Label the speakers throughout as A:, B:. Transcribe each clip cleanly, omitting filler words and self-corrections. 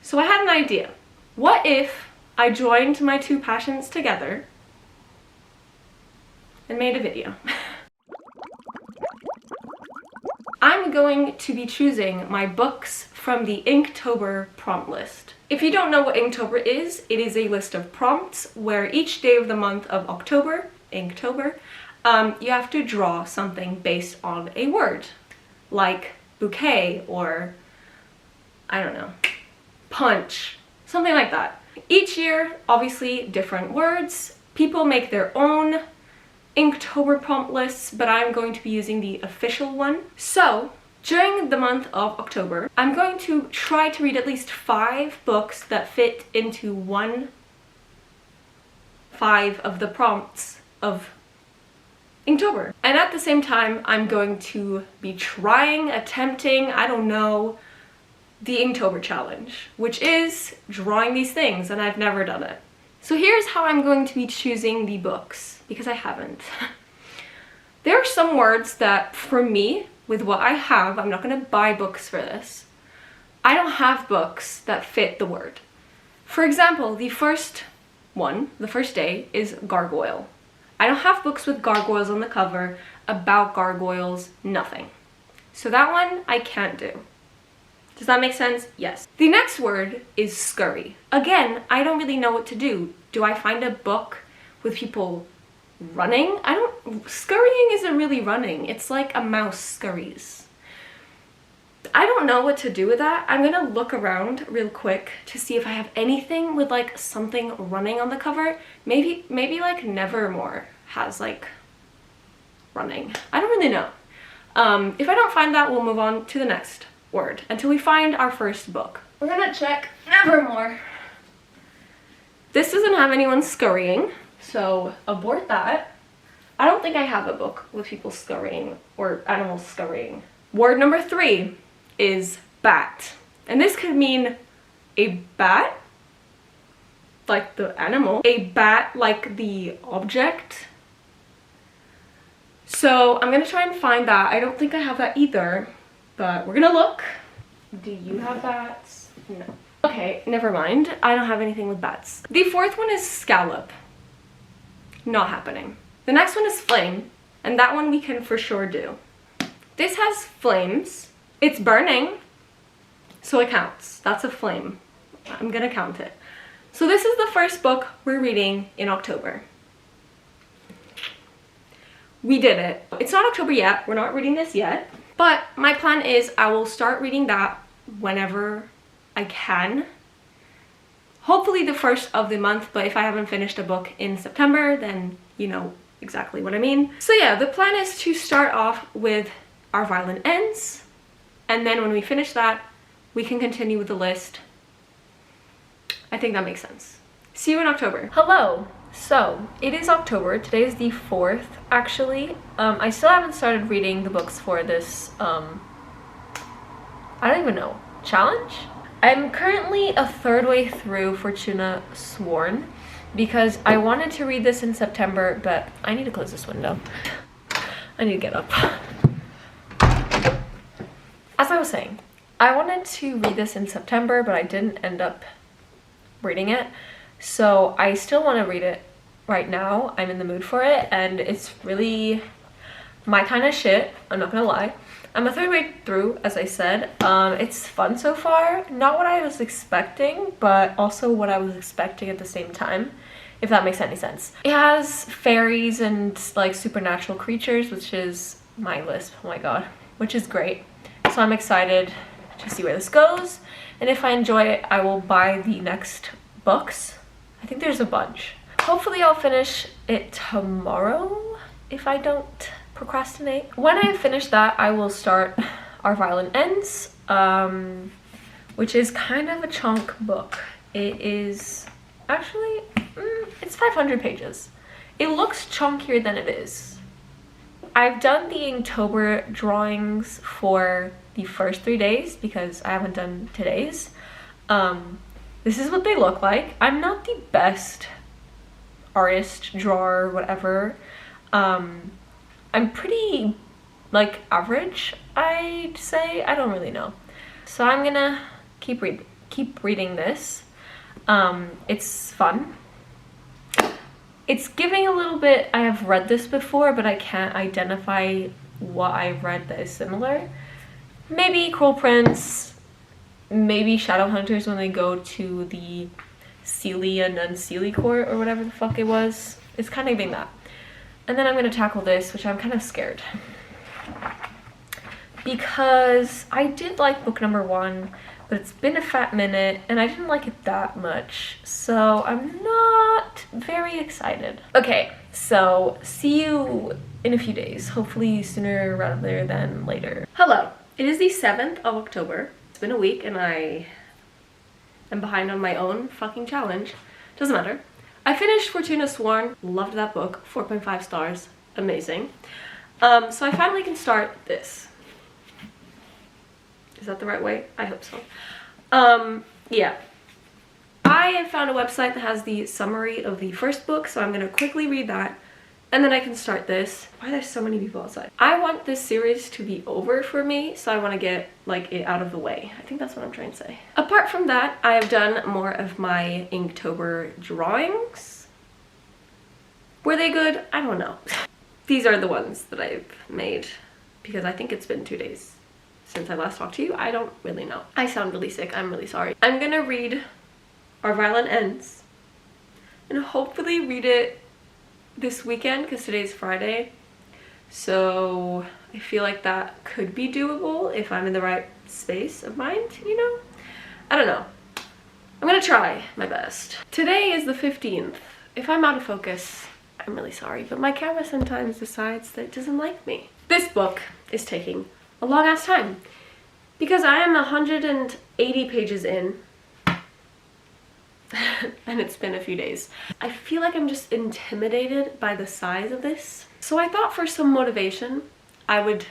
A: So I had an idea. What if I joined my two passions together and made a video? I'm going to be choosing my books from the Inktober prompt list. If you don't know what Inktober is, it is a list of prompts where each day of the month of October, Inktober, you have to draw something based on a word, like bouquet or, I don't know, punch, something like that. Each year, obviously, different words. People make their own Inktober prompt lists, but I'm going to be using the official one. So during the month of October, I'm going to try to read at least 5 books that fit into 5 of the prompts of Inktober. And at the same time, I'm going to be attempting, I don't know, the Inktober challenge, which is drawing these things, and I've never done it. So here's how I'm going to be choosing the books, because I haven't. There are some words that, for me, with what I have, I'm not going to buy books for this. I don't have books that fit the word. For example, the first day, is gargoyle. I don't have books with gargoyles on the cover, about gargoyles, nothing. So that one I can't do. Does that make sense? Yes. The next word is scurry. Again, I don't really know what to do. Do I find a book with people running? Scurrying isn't really running. It's like a mouse scurries. I don't know what to do with that. I'm gonna look around real quick to see if I have anything with like something running on the cover. Maybe like Nevermore has like running. I don't really know. If I don't find that, we'll move on to the next word until we find our first book. We're gonna check Nevermore. This doesn't have anyone scurrying, so abort that. I don't think I have a book with people scurrying or animals scurrying. Word number 3 is bat. And this could mean a bat, like the animal, a bat like the object. So I'm gonna try and find that. I don't think I have that either, but we're gonna look. Do you have bats? No. Okay, never mind. I don't have anything with bats. The fourth one is scallop. Not happening. The next one is flame, and that one we can for sure do. This has flames. It's burning, so it counts. That's a flame. I'm gonna count it. So this is the first book we're reading in October. We did it. It's not October yet. We're not reading this yet. But my plan is I will start reading that whenever I can. Hopefully the first of the month, but if I haven't finished a book in September, then you know exactly what I mean. So yeah, the plan is to start off with Our Violin Ends, and then when we finish that, we can continue with the list. I think that makes sense. See you in October. Hello! So, it is October. Today is the 4th, actually. I still haven't started reading the books for this, I don't even know, challenge? I'm currently a third way through Fortuna Sworn because I wanted to read this in September, but I need to close this window. I need to get up. As I was saying, I wanted to read this in September, but I didn't end up reading it. So I still want to read it right now. I'm in the mood for it, and it's really my kind of shit. I'm not gonna lie. I'm a third way through, as I said. It's fun so far. Not what I was expecting, but also what I was expecting at the same time, if that makes any sense. It has fairies and like supernatural creatures, which is my list. Oh my god, which is great. So I'm excited to see where this goes, and if I enjoy it, I will buy the next books. I think there's a bunch. Hopefully I'll finish it tomorrow if I don't procrastinate. When I finish that, I will start Our Violin Ends, which is kind of a chunk book. It is actually, it's 500 pages. It looks chunkier than it is. I've done the Inktober drawings for the first 3 days because I haven't done today's. This is what they look like. I'm not the best artist, drawer, whatever. I'm pretty, like, average, I'd say. I don't really know. So I'm gonna keep keep reading this. It's fun. It's giving a little bit, I have read this before, but I can't identify what I've read that is similar. Maybe Cruel Prince, maybe Shadowhunters when they go to the Seelie and Unseelie court or whatever the fuck it was. It's kind of giving that. And then I'm going to tackle this, which I'm kind of scared. Because I did like book number 1, but it's been a fat minute and I didn't like it that much, so I'm not very excited. Okay, so see you in a few days, hopefully sooner rather than later. Hello, it is the 7th of October. It's been a week and I am behind on my own fucking challenge. Doesn't matter. I finished Fortuna Sworn, loved that book, 4.5 stars, amazing. So I finally can start this. Is that the right way? I hope so. Yeah. I have found a website that has the summary of the first book, so I'm going to quickly read that, and then I can start this. Why are there so many people outside? I want this series to be over for me, so I want to get, like, it out of the way. I think that's what I'm trying to say. Apart from that, I have done more of my Inktober drawings. Were they good? I don't know. These are the ones that I've made, because I think it's been 2 days since I last talked to you. I don't really know. I sound really sick. I'm really sorry. I'm gonna read Our Violent Ends and hopefully read it this weekend because today's Friday. So I feel like that could be doable if I'm in the right space of mind, you know? I don't know. I'm gonna try my best. Today is the 15th. If I'm out of focus, I'm really sorry, but my camera sometimes decides that it doesn't like me. This book is taking a long ass time because I am 180 pages in and it's been a few days. I feel like I'm just intimidated by the size of this. So I thought for some motivation I would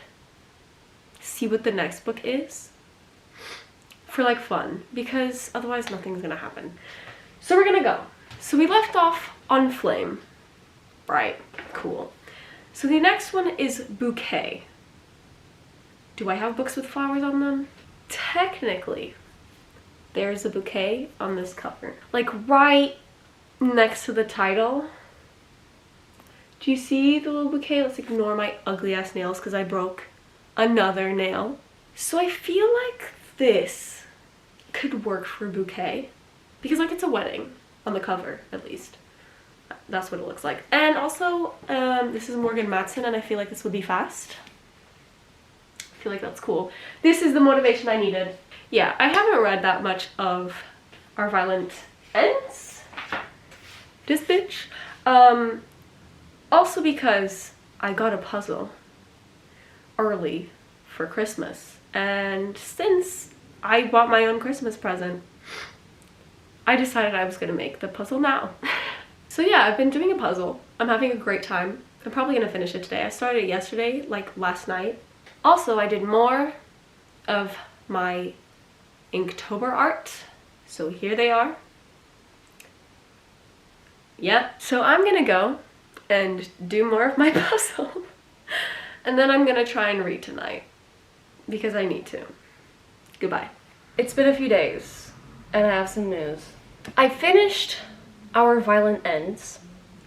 A: see what the next book is for like fun, because otherwise nothing's gonna happen. So we're gonna go. So we left off on Flame. Right, cool. So the next one is Bouquet. Do I have books with flowers on them? Technically, there's a bouquet on this cover. Like right next to the title. Do you see the little bouquet? Let's ignore my ugly ass nails because I broke another nail. So I feel like this could work for a bouquet. Because like it's a wedding on the cover, at least. That's what it looks like. And also, this is Morgan Matson and I feel like this would be fast. I feel like that's cool. This is the motivation I needed. Yeah, I haven't read that much of Our Violent Ends. This bitch. Also because I got a puzzle early for Christmas. And since I bought my own Christmas present, I decided I was gonna make the puzzle now. So yeah, I've been doing a puzzle. I'm having a great time. I'm probably gonna finish it today. I started it yesterday, like last night. Also, I did more of my Inktober art. So here they are. Yeah. So I'm gonna go and do more of my puzzle. And then I'm gonna try and read tonight. Because I need to. Goodbye. It's been a few days and I have some news. I finished Our Violent Ends.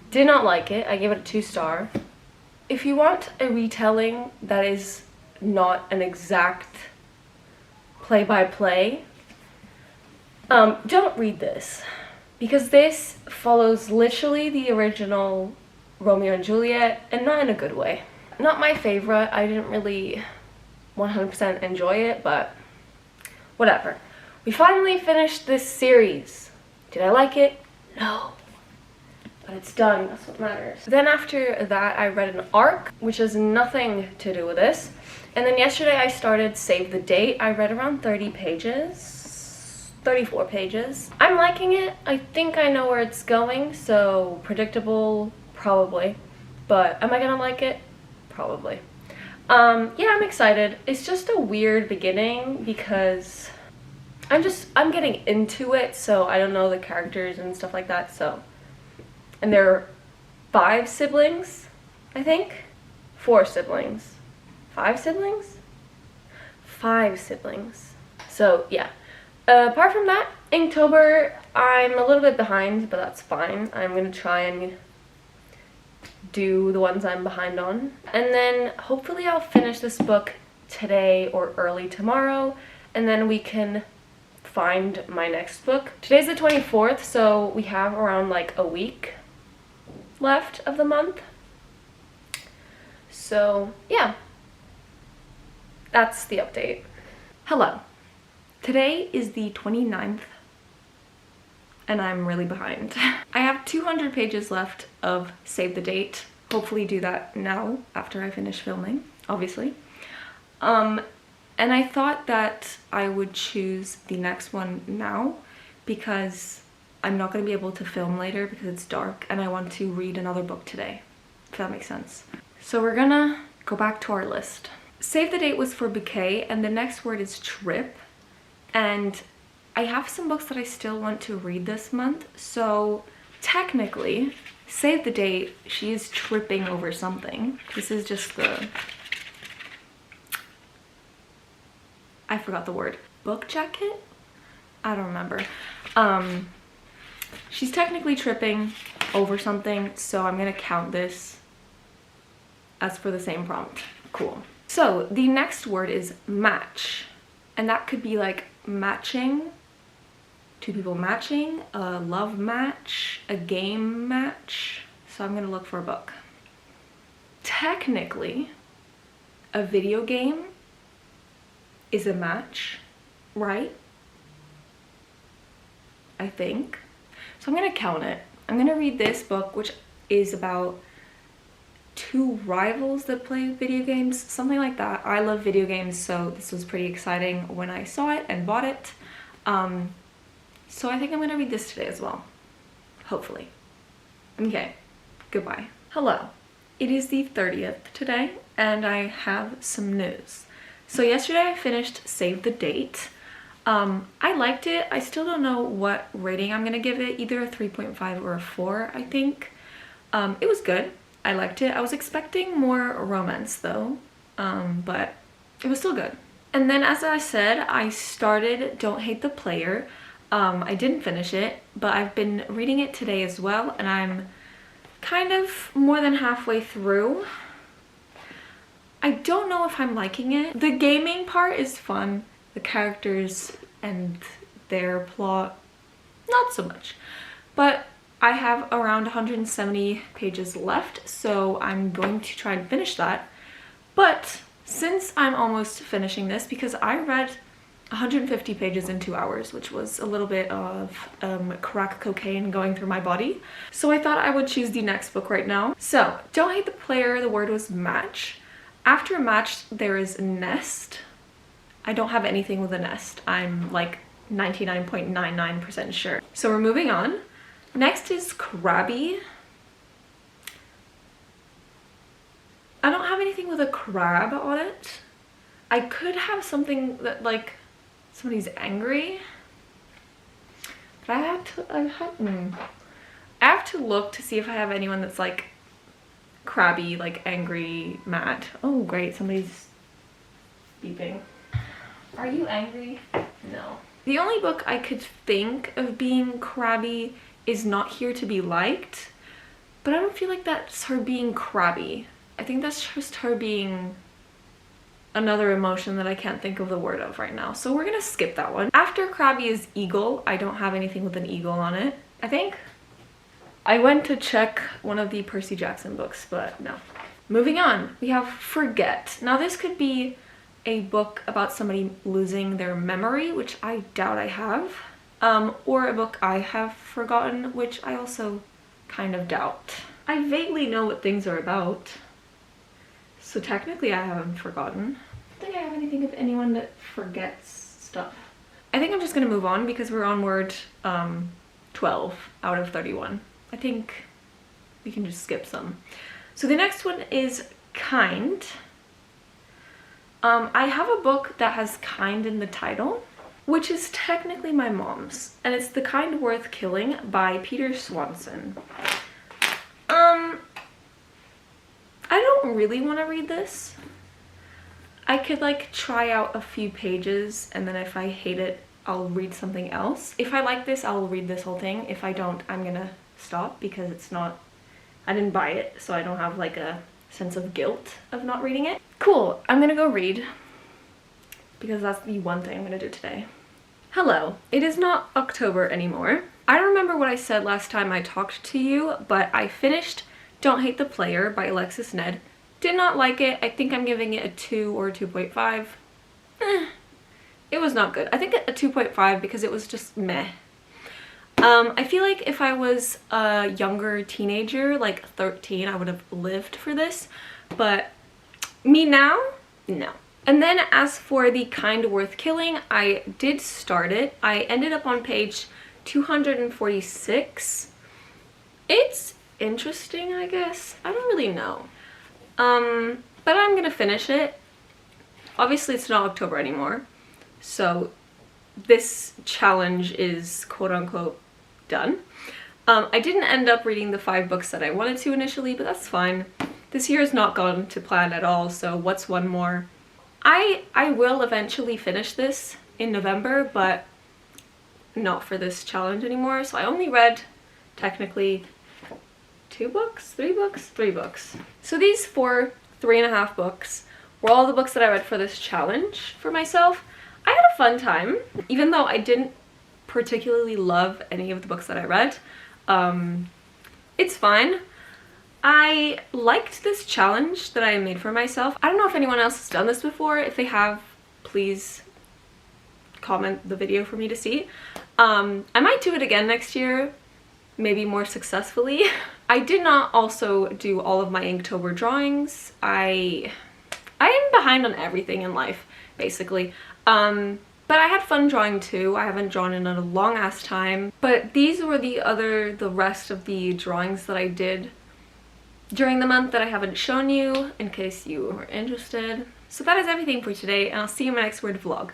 A: Did not like it. I gave it a 2-star. If you want a retelling that is not an exact play-by-play, don't read this. Because this follows literally the original Romeo and Juliet, and not in a good way. Not my favorite. I didn't really 100% enjoy it, but whatever. We finally finished this series. Did I like it? No. But it's done, that's what matters. Then after that, I read an arc, which has nothing to do with this. And then yesterday I started Save the Date. I read around 30 pages, 34 pages. I'm liking it. I think I know where it's going, so predictable, probably. But am I gonna like it? Probably. Yeah, I'm excited. It's just a weird beginning because I'm getting into it, so I don't know the characters and stuff like that, so. And there are 5 siblings, I think? 4 siblings. 5 siblings? 5 siblings. So, yeah. Apart from that, Inktober, I'm a little bit behind, but that's fine. I'm gonna try and do the ones I'm behind on. And then hopefully I'll finish this book today or early tomorrow, and then we can find my next book. Today's the 24th, so we have around like a week left of the month. So yeah, that's the update. Hello. Today is the 29th and I'm really behind. I have 200 pages left of Save the Date. Hopefully do that now after I finish filming, obviously. And I thought that I would choose the next one now because I'm not going to be able to film later because it's dark and I want to read another book today, if that makes sense. So we're gonna go back to our list. Save the Date was for bouquet and the next word is trip. And I have some books that I still want to read this month, so technically, Save the Date, she is tripping over something. This is just the... I forgot the word. Book jacket? I don't remember. She's technically tripping over something, so I'm gonna count this as for the same prompt. Cool. So, the next word is match. And that could be like matching, two people matching, a love match, a game match. So I'm gonna look for a book. Technically, a video game is a match, right? I think. So I'm gonna count it. I'm gonna read this book, which is about two rivals that play video games, something like that. I love video games, so this was pretty exciting when I saw it and bought it. So I think I'm gonna read this today as well, hopefully. Okay, goodbye. Hello, it is the 30th today and I have some news. So yesterday I finished Save the Date. I liked it. I still don't know what rating I'm gonna give it, either a 3.5 or a 4, I think. It was good. I liked it. I was expecting more romance though, but it was still good. And then as I said, I started Don't Hate the Player. I didn't finish it, but I've been reading it today as well, and I'm kind of more than halfway through. I don't know if I'm liking it. The gaming part is fun. The characters and their plot, not so much. But I have around 170 pages left, so I'm going to try and finish that. But since I'm almost finishing this, because I read 150 pages in 2 hours, which was a little bit of crack cocaine going through my body, so I thought I would choose the next book right now. So, Don't Hate the Player, the word was match. After match, there is nest. I don't have anything with a nest. I'm like 99.99% sure. So we're moving on. Next is crabby. I don't have anything with a crab on it. I could have something that like somebody's angry, but I have to look to see if I have anyone that's like crabby, like angry, mad. Oh great, somebody's beeping. Are you angry? No. The only book I could think of being crabby is Not Here to Be Liked, but I don't feel like that's her being crabby. I think that's just her being another emotion that I can't think of the word of right now. So we're gonna skip that one. After crabby is eagle. I don't have anything with an eagle on it, I think. I went to check one of the Percy Jackson books, but no. Moving on, we have Forget. Now this could be a book about somebody losing their memory, which I doubt I have. Or a book I have forgotten, which I also kind of doubt. I vaguely know what things are about, so technically I haven't forgotten. I don't think I have anything of anyone that forgets stuff. I think I'm just gonna move on because we're on word 12 out of 31. I think we can just skip some. So the next one is Kind. I have a book that has Kind in the title, which is technically my mom's, and it's The Kind Worth Killing by Peter Swanson. I don't really want to read this. I could like try out a few pages, and then if I hate it, I'll read something else. If I like this, I'll read this whole thing. If I don't, I'm gonna stop because it's not, I didn't buy it, so I don't have like a sense of guilt of not reading it. Cool, I'm gonna go read because that's the one thing I'm gonna do today. Hello, it is not October anymore. I don't remember what I said last time I talked to you, but I finished Don't Hate the Player by Alexis Ned. Did not like it. I think I'm giving it a 2 or a 2.5. It was not good. I think a 2.5 because it was just meh. I feel like if I was a younger teenager, like 13, I would have lived for this, but me now, no. And then as for The Kind Worth Killing, I did start it. I ended up on page 246. It's interesting, I guess. I don't really know. But I'm gonna finish it. Obviously it's not October anymore, so this challenge is quote-unquote done. I didn't end up reading the 5 books that I wanted to initially, but that's fine. This year has not gone to plan at all, so what's one more? I will eventually finish this in November, but not for this challenge anymore. So I only read, technically, 2 books? 3 books? 3 books. So these 4 3.5 books were all the books that I read for this challenge for myself. I had a fun time, even though I didn't particularly love any of the books that I read. It's fine. I liked this challenge that I made for myself. I don't know if anyone else has done this before. If they have, please comment the video for me to see. I might do it again next year, maybe more successfully. I did not also do all of my Inktober drawings. I am behind on everything in life, basically. But I had fun drawing too. I haven't drawn in a long ass time. But these were the rest of the drawings that I did during the month that I haven't shown you, in case you are interested. So that is everything for today, and I'll see you in my next word vlog.